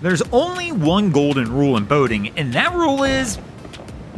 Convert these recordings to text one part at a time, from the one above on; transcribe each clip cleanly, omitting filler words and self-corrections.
There's only one golden rule in boating, and that rule is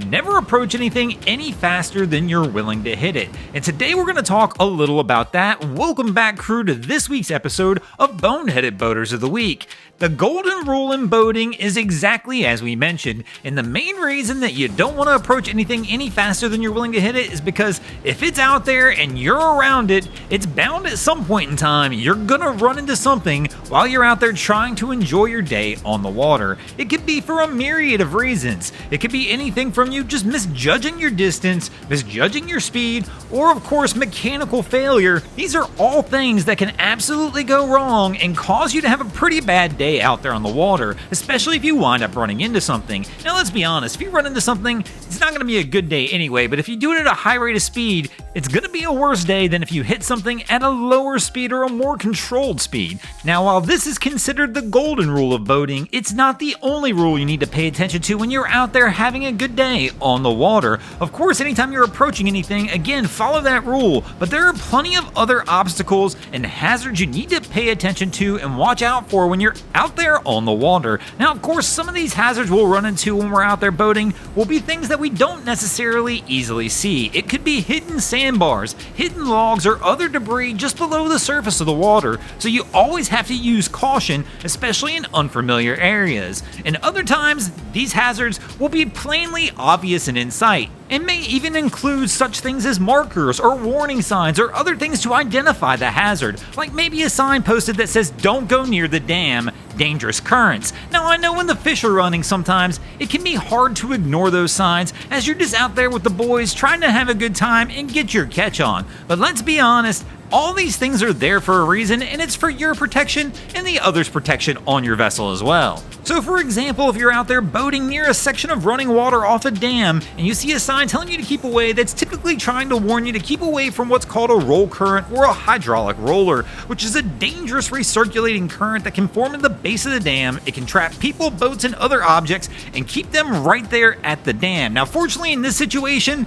never approach anything any faster than you're willing to hit it. And today we're going to talk a little about that. Welcome back, crew, to this week's episode of Boneheaded Boaters of the Week. The golden rule in boating is exactly as we mentioned, and the main reason that you don't want to approach anything any faster than you're willing to hit it is because if it's out there and you're around it, it's bound at some point in time you're gonna run into something while you're out there trying to enjoy your day on the water. It could be for a myriad of reasons. It could be anything from you just misjudging your distance, misjudging your speed, or of course mechanical failure. These are all things that can absolutely go wrong and cause you to have a pretty bad day out there on the water, especially if you wind up running into something. Now let's be honest, if you run into something, it's not going to be a good day anyway, but if you do it at a high rate of speed, it's going to be a worse day than if you hit something at a lower speed or a more controlled speed. Now while this is considered the golden rule of boating, it's not the only rule you need to pay attention to when you're out there having a good day on the water. Of course, anytime you're approaching anything, again, follow that rule, but there are plenty of other obstacles and hazards you need to pay attention to and watch out for when you're out there on the water. Now, of course, some of these hazards we'll run into when we're out there boating will be things that we don't necessarily easily see. It could be hidden sandbars, hidden logs, or other debris just below the surface of the water, so you always have to use caution, especially in unfamiliar areas. And other times, these hazards will be plainly obvious and in sight, and may even include such things as markers or warning signs or other things to identify the hazard, like maybe a sign posted that says "Don't go near the dam, dangerous currents." Now I know when the fish are running sometimes it can be hard to ignore those signs as you're just out there with the boys trying to have a good time and get your catch on, but let's be honest, all these things are there for a reason, and it's for your protection and the others' protection on your vessel as well. So for example, if you're out there boating near a section of running water off a dam and you see a sign telling you to keep away that's typically trying to warn you to keep away from what's called a roll current or a hydraulic roller, which is a dangerous recirculating current that can form in the base of the dam. It can trap people, boats, and other objects and keep them right there at the dam. Now fortunately in this situation,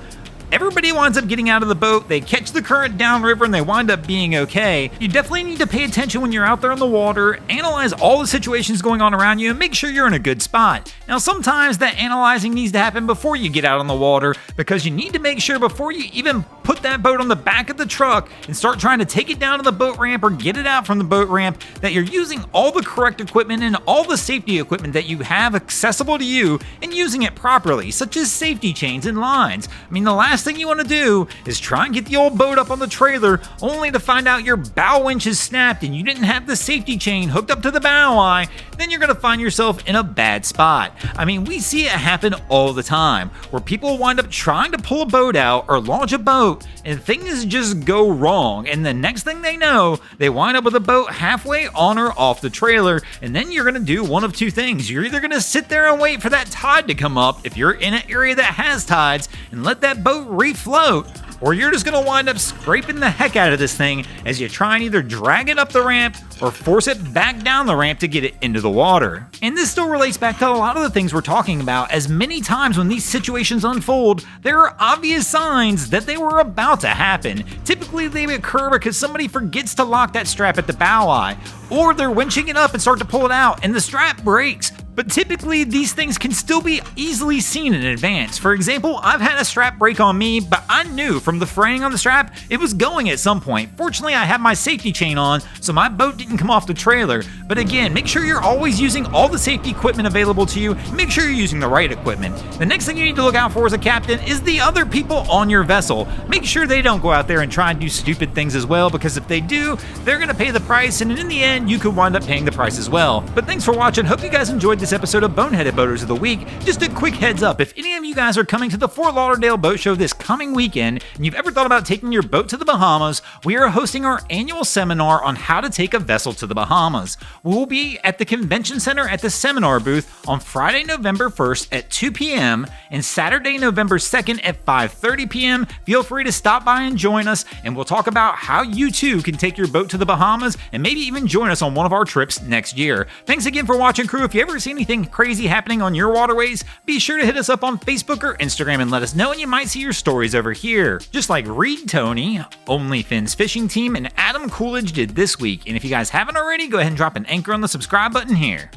everybody winds up getting out of the boat, they catch the current downriver, and they wind up being okay. You definitely need to pay attention when you're out there on the water, analyze all the situations going on around you, and make sure you're in a good spot. Now sometimes that analyzing needs to happen before you get out on the water, because you need to make sure before you even put that boat on the back of the truck and start trying to take it down to the boat ramp or get it out from the boat ramp, that you're using all the correct equipment and all the safety equipment that you have accessible to you and using it properly, such as safety chains and lines. I mean, the last thing you want to do is try and get the old boat up on the trailer only to find out your bow winch is snapped and you didn't have the safety chain hooked up to the bow eye. Then you're going to find yourself in a bad spot. I mean, we see it happen all the time where people wind up trying to pull a boat out or launch a boat and things just go wrong, and the next thing they know, they wind up with a boat halfway on or off the trailer, and then you're going to do one of two things. You're either going to sit there and wait for that tide to come up if you're in an area that has tides and let that boat refloat, or you're just going to wind up scraping the heck out of this thing as you try and either drag it up the ramp or force it back down the ramp to get it into the water. And this still relates back to a lot of the things we're talking about, as many times when these situations unfold, there are obvious signs that they were about to happen. Typically they occur because somebody forgets to lock that strap at the bow eye, or they're winching it up and start to pull it out and the strap breaks. But typically, these things can still be easily seen in advance. For example, I've had a strap break on me, but I knew from the fraying on the strap, it was going at some point. Fortunately, I had my safety chain on, so my boat didn't come off the trailer. But again, make sure you're always using all the safety equipment available to you. Make sure you're using the right equipment. The next thing you need to look out for as a captain is the other people on your vessel. Make sure they don't go out there and try and do stupid things as well, because if they do, they're going to pay the price, and in the end, you could wind up paying the price as well. But thanks for watching. Hope you guys enjoyed this episode of Boneheaded Boaters of the Week. Just a quick heads up, if any of you guys are coming to the Fort Lauderdale Boat Show this coming weekend and you've ever thought about taking your boat to the Bahamas, we are hosting our annual seminar on how to take a vessel to the Bahamas. We will be at the Convention Center at the seminar booth on Friday, November 1st at 2 p.m. and Saturday, November 2nd at 5:30 p.m. Feel free to stop by and join us, and we'll talk about how you too can take your boat to the Bahamas and maybe even join us on one of our trips next year. Thanks again for watching, crew. If you ever see anything crazy happening on your waterways, be sure to hit us up on Facebook or Instagram and let us know, and you might see your stories over here. Just like Reed Tony, OnlyFins Fishing Team, and Adam Coolidge did this week. And if you guys haven't already, go ahead and drop an anchor on the subscribe button here.